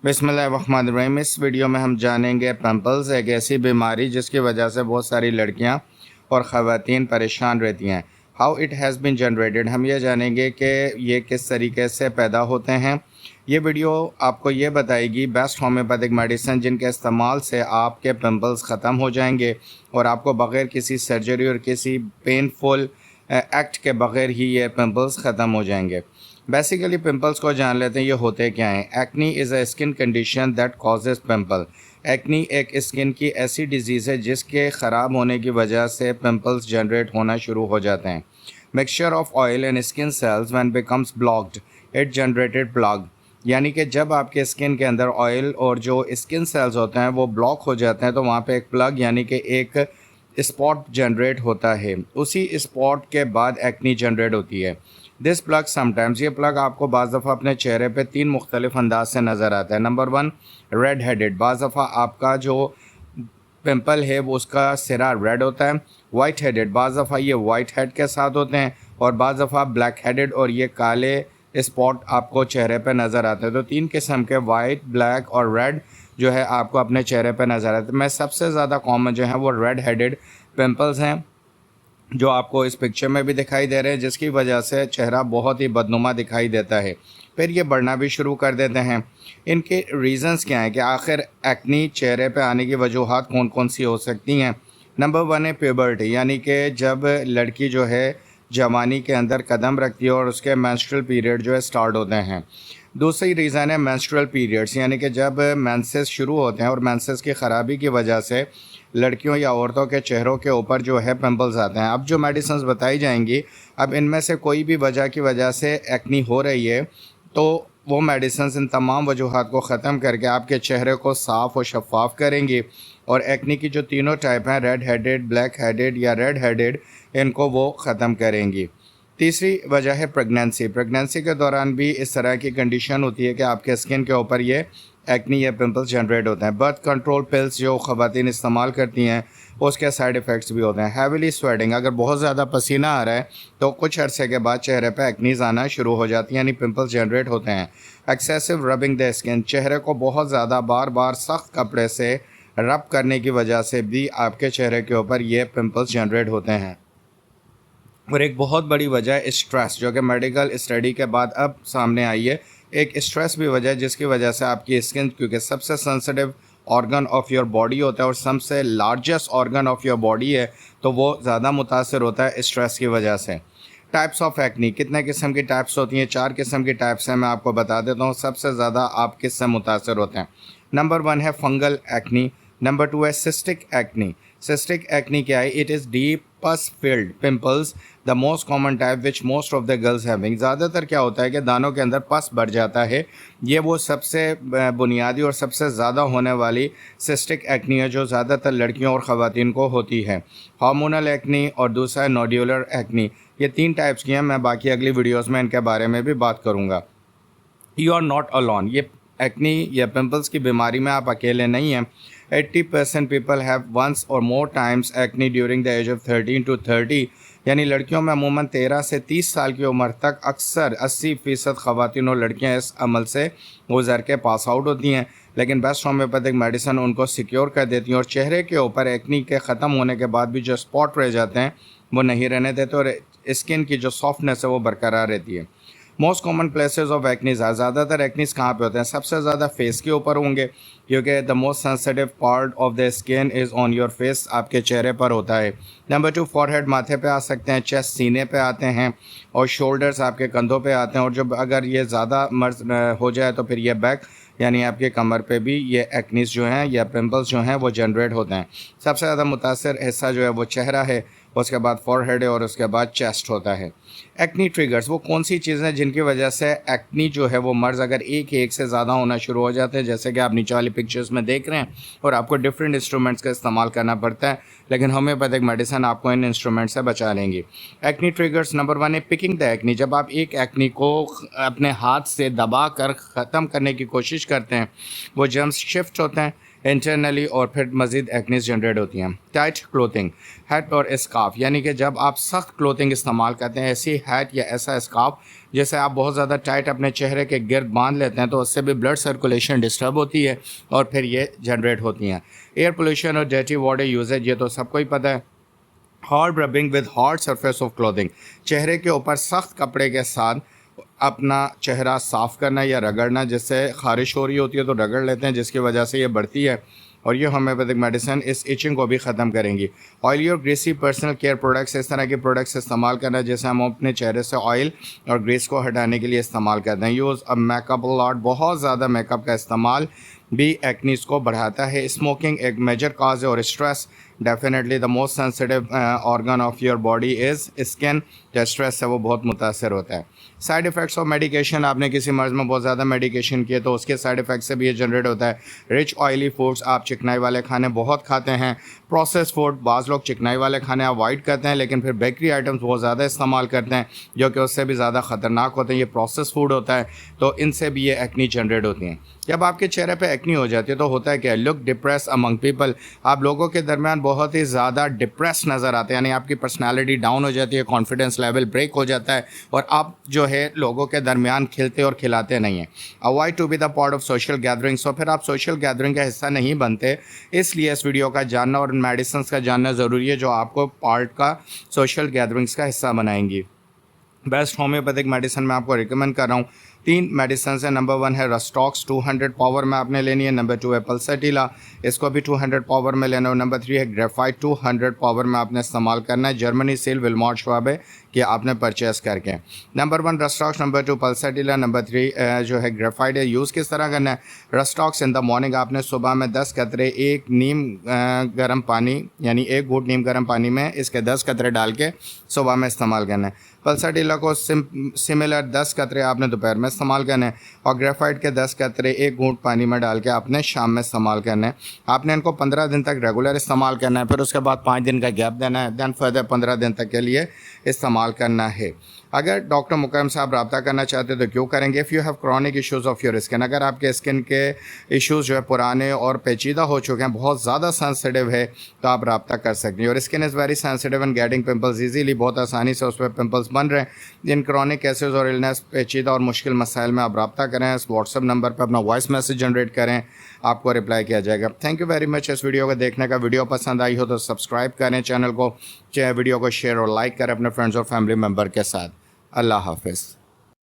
बिस्मिल्लाहिर्रहमानिर्रहीम। इस वीडियो में हम जानेंगे पिंपल्स एक ऐसी बीमारी जिसकी वजह से बहुत सारी लड़कियां और ख़वातीन परेशान रहती हैं। How it has been generated, हम ये जानेंगे कि ये किस तरीके से पैदा होते हैं। ये वीडियो आपको ये बताएगी बेस्ट होम्योपैथिक मेडिसिन जिनके इस्तेमाल से आपके पिंपल्स ख़त्म हो जाएंगे और आपको बग़ैर किसी सर्जरी और किसी पेनफुल एक्ट के बग़ैर ही ये पिंपल्स ख़त्म हो जाएंगे। बेसिकली पिंपल्स को जान लेते हैं, ये होते क्या हैं। Acne is a skin condition that causes pimple. Acne एक स्किन की ऐसी डिजीज़ है जिसके ख़राब होने की वजह से पिंपल्स जनरेट होना शुरू हो जाते हैं। Mixture of oil and skin cells when becomes blocked it generated plug, यानी कि जब आपके स्किन के अंदर ऑयल और जो स्किन सेल्स होते हैं वो ब्लॉक हो जाते हैं तो वहाँ पे एक प्लग यानी कि एक स्पॉट जनरेट होता है। उसी स्पॉट के बाद एक्नी जनरेट होती है। दिस प्लग समटाइम्स, ये प्लग आपको बाज़ दफ़ा अपने चेहरे पे 3 मुख्तलिफ अंदाज से नज़र आता है। नंबर 1 रेड हेडेड, बाज़ दफ़ा आपका जो पिंपल है वो उसका सिरा रेड होता है। वाइट हेडेड, बाज़ दफ़ा ये वाइट हेड के साथ होते हैं और बाज़ दफ़ा ब्लैक हेडेड और ये काले स्पॉट आपको चेहरे पे नज़र आते हैं। तो 3 किस्म के वाइट, ब्लैक और रेड जो है आपको अपने चेहरे पे नज़र आते हैं। मैं सबसे ज़्यादा कॉमन जो है वो रेड हेडेड पिंपल्स हैं जो आपको इस पिक्चर में भी दिखाई दे रहे हैं, जिसकी वजह से चेहरा बहुत ही बदनुमा दिखाई देता है, फिर ये बढ़ना भी शुरू कर देते हैं। इनके रीज़न्स क्या हैं कि आखिर एक्नी चेहरे पे आने की वजूहात कौन कौन सी हो सकती हैं। नंबर 1 है प्यूबर्टी, यानी कि जब लड़की जो है जवानी के अंदर कदम रखती है और उसके मेंस्ट्रुअल पीरियड जो है स्टार्ट होते हैं। दूसरी रीज़न है मेंस्ट्रुअल पीरियड्स, यानी कि जब मेंसेस शुरू होते हैं और मेंसेस की ख़राबी की वजह से लड़कियों या औरतों के चेहरों के ऊपर जो है पिंपल्स आते हैं। अब जो मेडिसिन्स बताई जाएंगी, अब इनमें से कोई भी वजह की वजह से एक्नी हो रही है तो वो मेडिसिन्स इन तमाम वजूहात को ख़त्म करके आपके चेहरे को साफ़ और शफाफ करेंगी और एक्नी की जो तीनों टाइप हैं, रेड हेडेड, ब्लैक हेडेड या रेड हेडेड, इनको वो ख़त्म करेंगी। तीसरी वजह है प्रेगनेंसी। प्रेगनेंसी के दौरान भी इस तरह की कंडीशन होती है कि आपके स्किन के ऊपर ये एक्नी या पिंपल्स जनरेट होते हैं। बर्थ कंट्रोल पिल्स जो ख़वातीन इस्तेमाल करती हैं उसके साइड इफ़ेक्ट्स भी होते हैं। हैविली स्वेटिंग, अगर बहुत ज़्यादा पसीना आ रहा है तो कुछ अरसे के बाद चेहरे पे एक्नीज़ आना शुरू हो जाती हैं, यानी पिंपल्स जनरेट होते हैं। एक्सेसिव रबिंग द स्किन, चेहरे को बहुत ज़्यादा बार बार सख्त कपड़े से रब करने की वजह से भी आपके चेहरे के ऊपर ये पिंपल्स जनरेट होते हैं। और एक बहुत बड़ी वजह है स्ट्रेस, जो कि मेडिकल स्टडी के बाद अब सामने आई है। एक स्ट्रेस भी वजह है जिसकी वजह से आपकी स्किन, क्योंकि सबसे sensitive organ of your body होता है और सबसे largest organ of your body है, तो वो ज़्यादा मुतासर होता है स्ट्रेस की वजह से। टाइप्स ऑफ एक्नी, कितने किस्म की टाइप्स होती हैं? 4 किस्म की टाइप्स हैं, मैं आपको बता देता हूँ। सबसे ज़्यादा आप किससे मुतासर होते हैं? नंबर 1 है फंगल एक्नी। नंबर 2 है सिस्टिक एक्नी। सिस्टिक एक्नी क्या है? इट इज़ डीप पस field pimples, the most common type which most of the girls having. ज़्यादातर क्या होता है कि दानों के अंदर पस बढ़ जाता है। ये वो सबसे बुनियादी और सबसे ज़्यादा होने वाली सिस्टिक एक्नी है जो ज़्यादातर लड़कियों और ख़वातीन को होती है। हार्मोनल एक्नी और दूसरा है नोड्यूलर एक्नी। ये 3 टाइप्स की हैं, मैं बाकी अगली वीडियोज़ में इनके बारे में भी बात करूँगा। यू आर नॉट अलोन, ये एक्नी या पिंपल्स की बीमारी में आप अकेले नहीं हैं। 80% people have once or more times acne during the age of 13 to 30, यानी लड़कियों में अमूमन 13 से 30 साल की उम्र तक अक्सर 80% ख़वातीन और लड़कियां इस अमल से गुजर के पास आउट होती हैं। लेकिन बेस्ट होम्योपैथिक मेडिसिन उनको सिक्योर कर देती हैं और चेहरे के ऊपर एक्नी के ख़त्म होने के बाद भी जो स्पॉट रह जाते हैं वो नहीं रहने देते और स्किन की जो सॉफ्टनेस है वो बरकरार रहती है। Most common places of acnes, ज़्यादातर एक्नीज कहाँ पे होते हैं? सबसे ज़्यादा फेस के ऊपर होंगे, क्योंकि the most sensitive part of the skin is on your face, आपके चेहरे पर होता है। नंबर 2 फॉरहेड, माथे पे आ सकते हैं, चेस्ट सीने पे आते हैं और शोल्डर्स आपके कंधों पे आते हैं। और जब अगर ये ज़्यादा मर्ज हो जाए तो फिर ये बैक यानी आपके कमर पे भी ये एक्नीज जो हैं या पिंपल्स जो हैं वो जनरेट होते हैं। सबसे ज़्यादा मुतासर हिस्सा जो है वो चेहरा है, उसके बाद फॉरहेड है और उसके बाद चेस्ट होता है। एक्नी ट्रिगर्स, वो कौन सी चीज़ें हैं जिनकी वजह से एक्नी जो है वो मर्ज अगर एक से ज़्यादा होना शुरू हो जाते हैं, जैसे कि आप नीचे वाली पिक्चर्स में देख रहे हैं, और आपको डिफरेंट इंस्ट्रूमेंट्स का इस्तेमाल करना पड़ता है, लेकिन होम्योपैथिक मेडिसिन आपको इन इंस्ट्रूमेंट से बचा लेंगी। एक्नी ट्रिगर्स नंबर 1 है पिकिंग द एक्नी, जब आप एक एक्नी को अपने हाथ से दबा कर ख़त्म करने की कोशिश करते हैं, वो जर्म्स शिफ्ट होते हैं इंटरनली और फिर मज़ीद एक्नीज जनरेट होती हैं। टाइट क्लोथिंग, हैट और स्कार्फ, यानी कि जब आप सख्त क्लोथिंग इस्तेमाल करते हैं, ऐसी हैट या ऐसा स्कार्फ जैसे आप बहुत ज़्यादा टाइट अपने चेहरे के गिर्द बांध लेते हैं, तो उससे भी ब्लड सर्कुलेशन डिस्टर्ब होती है और फिर ये जनरेट होती हैं। एयर पोल्यूशन और डर्टी वाटर यूजेज, ये तो सबको ही पता है। Hard rubbing with hard surface of clothing, चेहरे के ऊपर सख्त कपड़े के साथ अपना चेहरा साफ़ करना या रगड़ना, जिससे ख़ारिश हो रही होती है तो रगड़ लेते हैं, जिसकी वजह से ये बढ़ती है और ये होम्योपैथिक मेडिसिन इस इचिंग को भी ख़त्म करेंगी। ऑयली और ग्रीसी पर्सनल केयर प्रोडक्ट्स, इस तरह के प्रोडक्ट्स इस्तेमाल करना जैसे हम अपने चेहरे से ऑयल और ग्रीस को हटाने के लिए इस्तेमाल करते हैं। यूज़ अ मेकअप लॉट, बहुत ज़्यादा मेकअप का इस्तेमाल भी एक्नीज को बढ़ाता है। स्मोकिंग एक मेजर काज है और stress, definitely the most sensitive organ of your body is skin, जो स्ट्रेस है वो बहुत मुतासर होता है। साइड इफ़ेक्ट्स ऑफ मेडिकेशन, आपने किसी मर्ज़ में बहुत ज़्यादा मेडिकेशन किए तो उसके साइड इफ़ेक्ट से भी ये जनरेट होता है। रिच ऑयली फूड्स, आप चिकनाई वाले खाने बहुत खाते हैं। प्रोसेस फूड, बाज़ लोग चिकनाई वाले खाने अवॉइड करते हैं लेकिन फिर बेकरी आइटम्स बहुत ज़्यादा इस्तेमाल करते हैं जो कि उससे भी ज़्यादा ख़तरनाक होते हैं। ये प्रोसेस फूड होता है तो इनसे भी ये एक्नी जनरेट होती हैं। जब आपके चेहरे पे एक्नी हो जाती है तो होता है क्या, लुक डिप्रेस अमंग पीपल, आप लोगों के दरमियान बहुत ही ज़्यादा डिप्रेस नज़र आते हैं, यानी आपकी पर्सनालिटी डाउन हो जाती है, कॉन्फिडेंस लेवल ब्रेक हो जाता है और आप जो है लोगों के दरमियान खिलते और खिलाते नहीं हैं। Avoid to be the part of social gatherings, तो फिर आप सोशल गैदरिंग का हिस्सा नहीं बनते, इसलिए इस वीडियो का जानना और मेडिसिन का जानना ज़रूरी है जो आपको पार्ट का सोशल गैदरिंग्स का हिस्सा बनाएंगी। बेस्ट होम्योपैथिक मेडिसिन मैं आपको रिकमेंड कर रहा हूँ। 3 मेडिसिन है। नंबर 1 है रस्टॉक्स, 200 पावर में आपने लेनी है। नंबर 2 है पल्सेटिला, इसको भी 200 पावर में लेना है। नंबर 3 है ग्रेफाइट, 200 पावर में आपने इस्तेमाल करना है। जर्मनी सेल विलमॉट श्वाब है कि आपने परचेस करके। Number 1 rhus tox, number 2 pulsatilla, number 3 जो है ग्रेफाइट है। यूज़ किस तरह करना है, रस्टॉक्स इन द मॉर्निंग आपने सुबह में 10 कतरे एक नीम गर्म पानी, यानी एक घूंट नीम गर्म पानी में इसके 10 कतरे डाल के सुबह में इस्तेमाल करना है। पल्सेटिला को सिमिलर 10 कतरे आपने दोपहर में इस्तेमाल करना है और ग्रेफाइट के 10 कतरे एक घूंट पानी में डाल के आपने शाम में इस्तेमाल करना है। आपने इनको 15 दिन तक रेगुलर इस्तेमाल करना है, फिर उसके बाद 5 दिन का गैप देना है, दैन फर्दर 15 दिन तक के लिए इस्तेमाल करना है। अगर डॉक्टर मुकरम साहब रब्ता करना चाहते हैं तो क्यों करेंगे। If you have chronic issues of your skin, अगर आपके स्किन के इश्यूज़ जो है पुराने और पेचीदा हो चुके हैं, बहुत ज़्यादा सेंसिटिव है, तो आप रब्ता कर सकते हैं। और skin is very sensitive and getting pimples easily, बहुत आसानी से उस पर पिंपल्स बन रहे हैं। इन क्रॉनिक केसेस और इलनेस, पेचीदा और मुश्किल मसाइल में आप रब्ता करें, इस व्हाट्सअप नंबर पर अपना वॉइस मैसेज जनरेट करें, आपको रिप्लाई किया जाएगा। थैंक यू वेरी मच इस वीडियो को देखने का। वीडियो पसंद आई हो तो सब्सक्राइब करें चैनल को, चाहे वीडियो को शेयर और लाइक करें अपने फ्रेंड्स और फैमिली मेम्बर के साथ। अल्लाह हाफ़िज़।